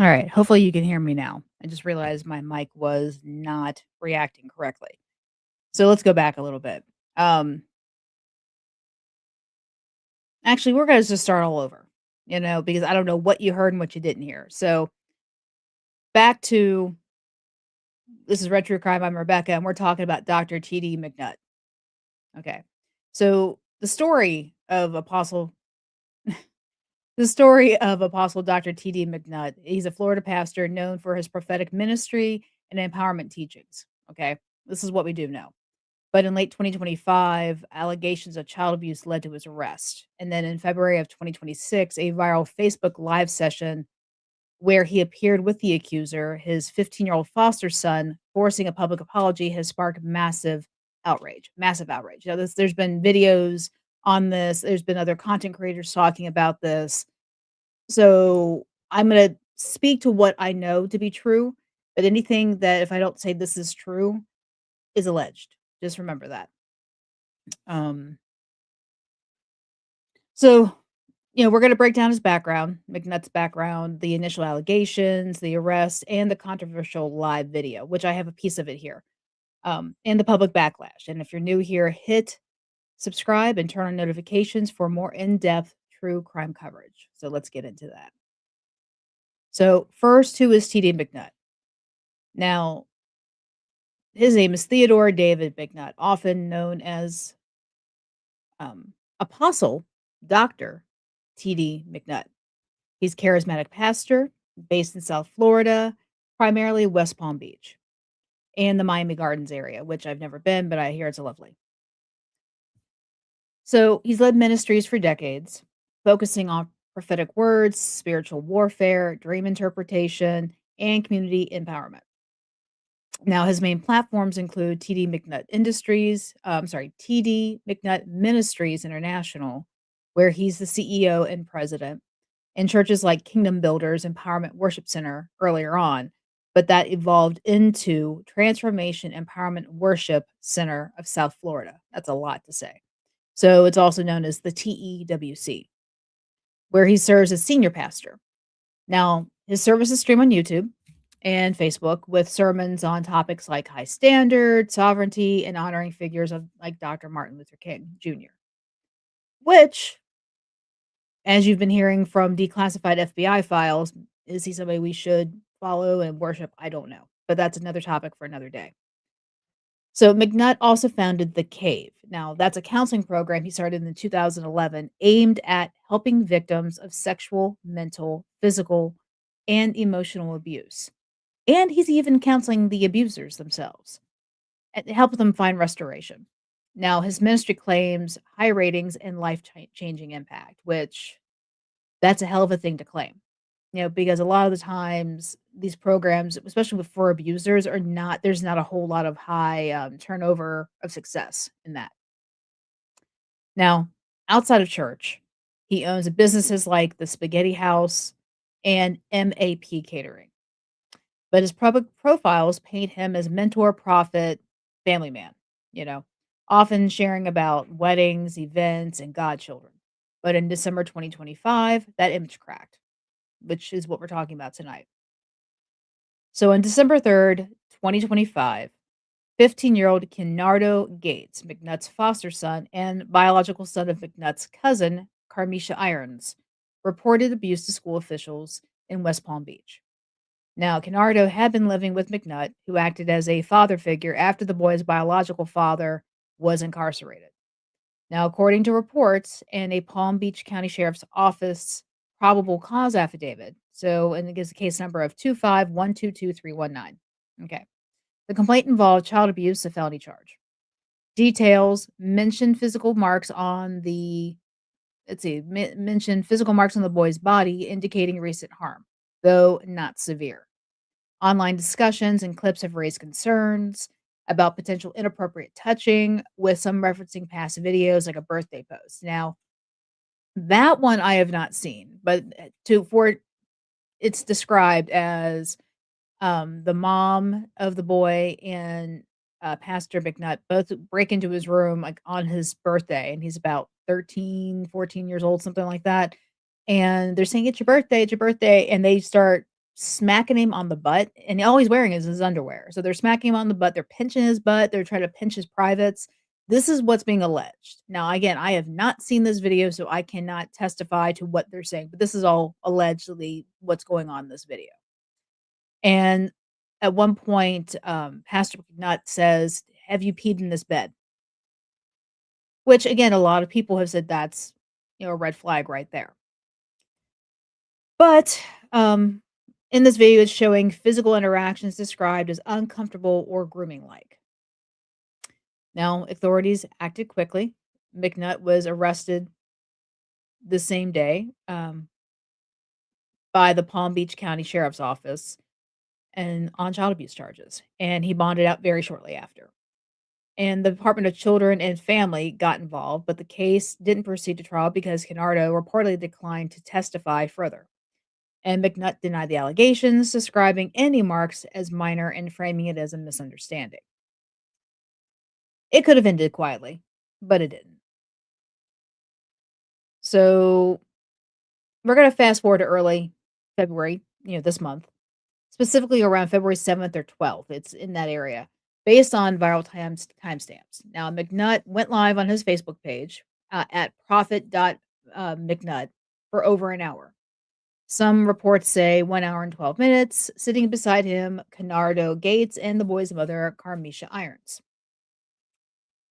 All right. Hopefully you can hear me now. I just realized my mic was not reacting correctly. So let's go back a little bit. Um, Actually, we're going to just start all over, because I don't know what you heard and what you didn't hear. So back to this is Retro Crime. I'm Rebecca, and we're talking about Dr. TD McNutt. Okay. So the story of Apostle Dr. TD McNutt. He's a Florida pastor known for his prophetic ministry and empowerment teachings. Okay. This is what we do know. But in late 2025, allegations of child abuse led to his arrest. And then in February of 2026, a viral Facebook live session where he appeared with the accuser, his 15-year-old foster son, forcing a public apology has sparked massive outrage. Massive outrage. There's been videos on this. There's been other content creators talking about this. So I'm going to speak to what I know to be true, but anything that if I don't say this is true is alleged. Just remember that. Um, so, we're going to break down his background, McNutt's background, the initial allegations, the arrest, and the controversial live video, which I have a piece of it here, and the public backlash. And if you're new here, hit subscribe and turn on notifications for more in depth true crime coverage. So, let's get into that. So, first, who is TD McNutt? Now, his name is Theodore David McNutt, often known as Apostle Dr. TD McNutt. He's charismatic pastor based in South Florida, primarily West Palm Beach and the Miami Gardens area, which I've never been, but I hear it's lovely. So he's led ministries for decades, focusing on prophetic words, spiritual warfare, dream interpretation, and community empowerment. Now, his main platforms include TD McNutt Ministries International, where he's the CEO and president, and churches like Kingdom Builders Empowerment Worship Center earlier on, but that evolved into Transformation Empowerment Worship Center of South Florida. That's a lot to say. So it's also known as the TEWC, where he serves as senior pastor. Now, his services stream on YouTube and Facebook with sermons on topics like high standard, sovereignty, and honoring figures of like Dr. Martin Luther King Jr., which, as you've been hearing from declassified FBI files, is he somebody we should follow and worship? I don't know, but that's another topic for another day. So McNutt also founded The Cave. Now, that's a counseling program he started in 2011 aimed at helping victims of sexual, mental, physical, and emotional abuse. And he's even counseling the abusers themselves and help them find restoration. Now, his ministry claims high ratings and life-changing impact, which that's a hell of a thing to claim. Because a lot of the times these programs, especially for abusers, there's not a whole lot of high turnover of success in that. Now, outside of church, he owns businesses like the Spaghetti House and MAP Catering. But his public profiles paint him as mentor, prophet, family man, you know, often sharing about weddings, events, and godchildren. But in December 2025, that image cracked, which is what we're talking about tonight. So on December 3rd, 2025, 15-year-old Kenardo Gates, McNutt's foster son and biological son of McNutt's cousin, Carmisha Irons, reported abuse to school officials in West Palm Beach. Now, Kenardo had been living with McNutt, who acted as a father figure after the boy's biological father was incarcerated. Now, according to reports and a Palm Beach County Sheriff's Office probable cause affidavit, so and it gives the case number of 251222319. Okay. The complaint involved child abuse, a felony charge. Details mentioned physical marks on the mentioned physical marks on the boy's body indicating recent harm, though not severe. Online discussions and clips have raised concerns about potential inappropriate touching, with some referencing past videos like a birthday post. Now, that one I have not seen, but it's described as the mom of the boy and Pastor McNutt both break into his room like on his birthday, and he's about 13, 14 years old, something like that. And they're saying, it's your birthday, and they start smacking him on the butt, and all he's wearing is his underwear. So they're smacking him on the butt, they're pinching his butt, they're trying to pinch his privates. This is what's being alleged. Now, again, I have not seen this video, so I cannot testify to what they're saying, but this is all allegedly what's going on in this video. And at one point, Pastor McNutt says, "Have you peed in this bed?" Which, again, a lot of people have said that's, a red flag right there. But, in this video, it's showing physical interactions described as uncomfortable or grooming-like. Now, authorities acted quickly. McNutt was arrested the same day, by the Palm Beach County Sheriff's Office and on child abuse charges, and he bonded out very shortly after. And the Department of Children and Family got involved, but the case didn't proceed to trial because Kennardo reportedly declined to testify further. And McNutt denied the allegations, describing any marks as minor and framing it as a misunderstanding. It could have ended quietly, but it didn't. So we're going to fast forward to early February, this month, specifically around February 7th or 12th. It's in that area based on viral timestamps. Now, McNutt went live on his Facebook page at prophet.mcnutt for over an hour. Some reports say 1 hour and 12 minutes. Sitting beside him, Kennardo Gates and the boy's mother, Carmisha Irons.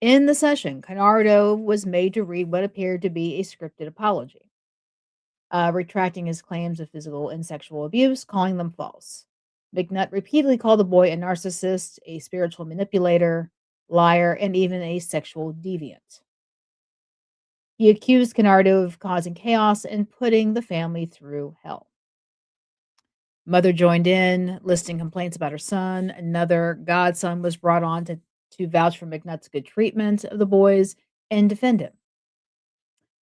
In the session, Kennardo was made to read what appeared to be a scripted apology, retracting his claims of physical and sexual abuse, calling them false. McNutt repeatedly called the boy a narcissist, a spiritual manipulator, liar, and even a sexual deviant. He accused Kennardo of causing chaos and putting the family through hell. Mother joined in, listing complaints about her son. Another godson was brought on to vouch for McNutt's good treatment of the boys and defend him.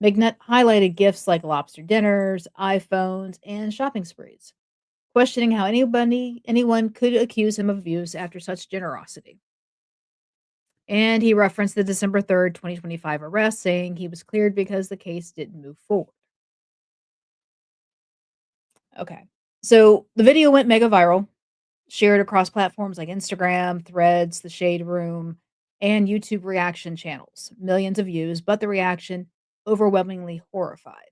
McNutt highlighted gifts like lobster dinners, iPhones, and shopping sprees, questioning how anyone could accuse him of abuse after such generosity. And he referenced the December 3rd, 2025 arrest, saying he was cleared because the case didn't move forward. Okay. So the video went mega viral, shared across platforms like Instagram, Threads, The Shade Room, and YouTube reaction channels. Millions of views, but the reaction overwhelmingly horrified.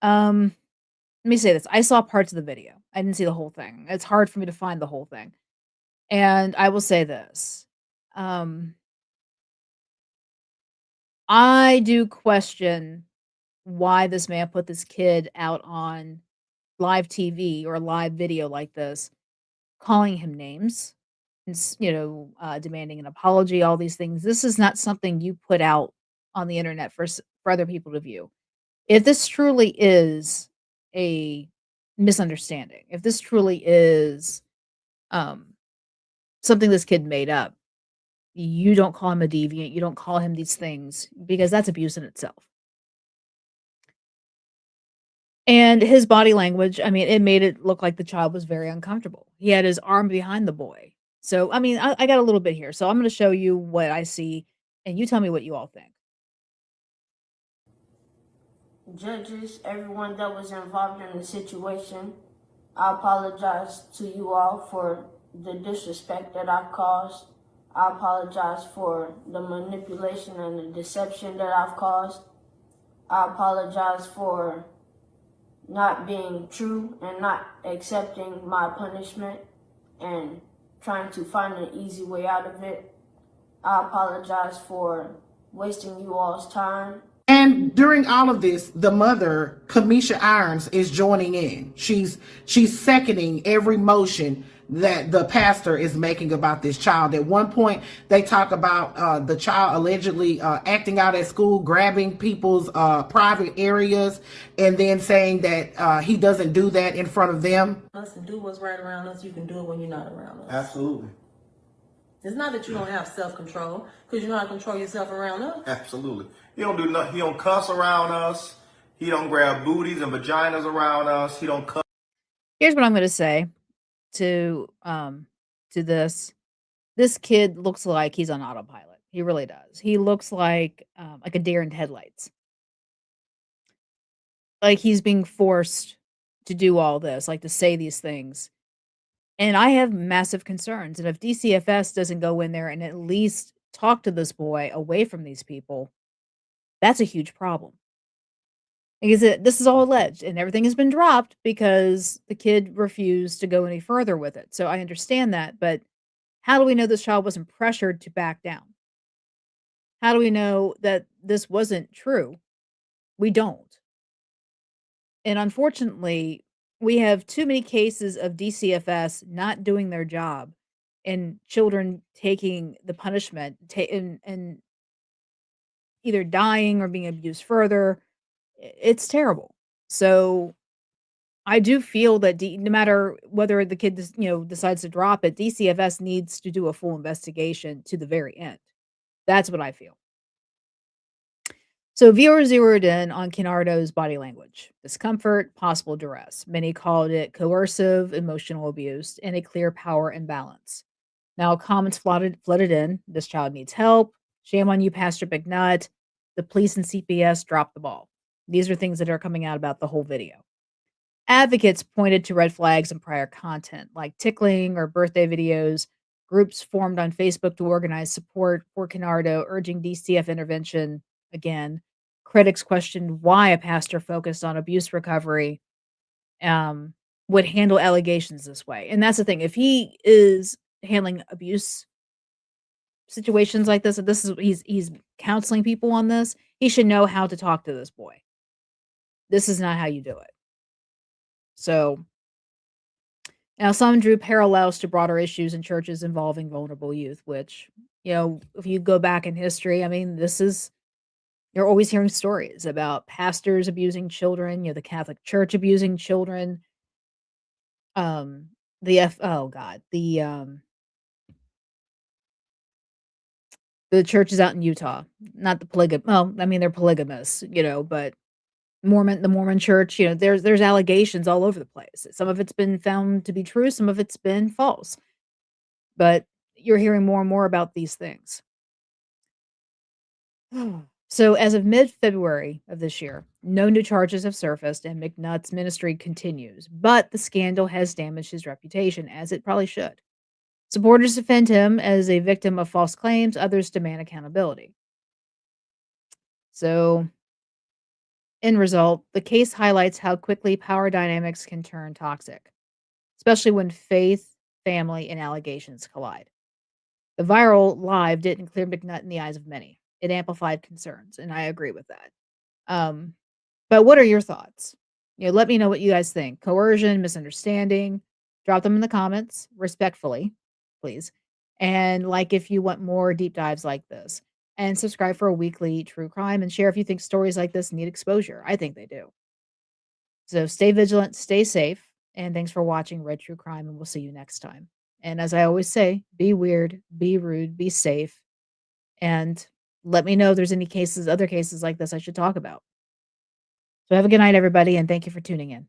Let me say this. I saw parts of the video. I didn't see the whole thing. It's hard for me to find the whole thing. And I will say this. I do question why this man put this kid out on live TV or live video like this, calling him names, and demanding an apology, all these things. This is not something you put out on the internet for other people to view. If this truly is a misunderstanding, if this truly is something this kid made up, you don't call him a deviant, you don't call him these things, because that's abuse in itself. And his body language, I mean, it made it look like the child was very uncomfortable. He had his arm behind the boy. So, I mean, I got a little bit here. So I'm going to show you what I see, and you tell me what you all think. Judges, everyone that was involved in the situation, I apologize to you all for the disrespect that I caused. I apologize for the manipulation and the deception that I've caused. I apologize for not being true and not accepting my punishment and trying to find an easy way out of it. I apologize for wasting you all's time. And during all of this, the mother, Carmisha Irons, is joining in. She's seconding every motion that the pastor is making about this child. At one point, they talk about the child allegedly acting out at school, grabbing people's private areas, and then saying that he doesn't do that in front of them. Us to do what's right around us, you can do it when you're not around us. Absolutely. It's not that you don't have self-control, because you know how to control yourself around us. Absolutely. He don't do nothing. He don't cuss around us. He don't grab booties and vaginas around us. He don't cuss. Here's what I'm going to say to this. This kid looks like he's on autopilot. He really does. He looks like a deer in headlights. Like he's being forced to do all this, like to say these things. And I have massive concerns. And if DCFS doesn't go in there and at least talk to this boy away from these people, that's a huge problem. Because this is all alleged and everything has been dropped because the kid refused to go any further with it. So I understand that. But how do we know this child wasn't pressured to back down? How do we know that this wasn't true? We don't. And unfortunately, we have too many cases of DCFS not doing their job and children taking the punishment and either dying or being abused further. It's terrible. So I do feel that no matter whether the kid decides to drop it, DCFS needs to do a full investigation to the very end. That's what I feel. So viewers zeroed in on Kennardo's body language, discomfort, possible duress. Many called it coercive emotional abuse and a clear power imbalance. Now comments flooded in. This child needs help. Shame on you, Pastor McNutt. The police and CPS dropped the ball. These are things that are coming out about the whole video. Advocates pointed to red flags in prior content, like tickling or birthday videos. Groups formed on Facebook to organize support for Kennardo, urging DCF intervention again. Critics questioned why a pastor focused on abuse recovery would handle allegations this way. And that's the thing. If he is handling abuse situations like this, and he's counseling people on this, he should know how to talk to this boy. This is not how you do it. So now some drew parallels to broader issues in churches involving vulnerable youth, which, if you go back in history, I mean, you're always hearing stories about pastors abusing children, the Catholic Church abusing children. Oh God, the churches out in Utah, not the well, I mean, they're polygamous, but the Mormon church, there's allegations all over the place. Some of it's been found to be true, some of it's been false. But you're hearing more and more about these things. So as of mid-February of this year, no new charges have surfaced and McNutt's ministry continues, but the scandal has damaged his reputation, as it probably should. Supporters defend him as a victim of false claims, others demand accountability. So, end result, the case highlights how quickly power dynamics can turn toxic, especially when faith, family, and allegations collide. The viral live didn't clear McNutt in the eyes of many. It amplified concerns, and I agree with that. But what are your thoughts? Let me know what you guys think. Coercion, misunderstanding, drop them in the comments respectfully, please. And if you want more deep dives like this. And subscribe for a weekly true crime and share if you think stories like this need exposure. I think they do. So stay vigilant, stay safe, and thanks for watching Red True Crime, and we'll see you next time. And as I always say, be weird, be rude, be safe, and let me know if there's any other cases like this I should talk about. So have a good night, everybody, and thank you for tuning in.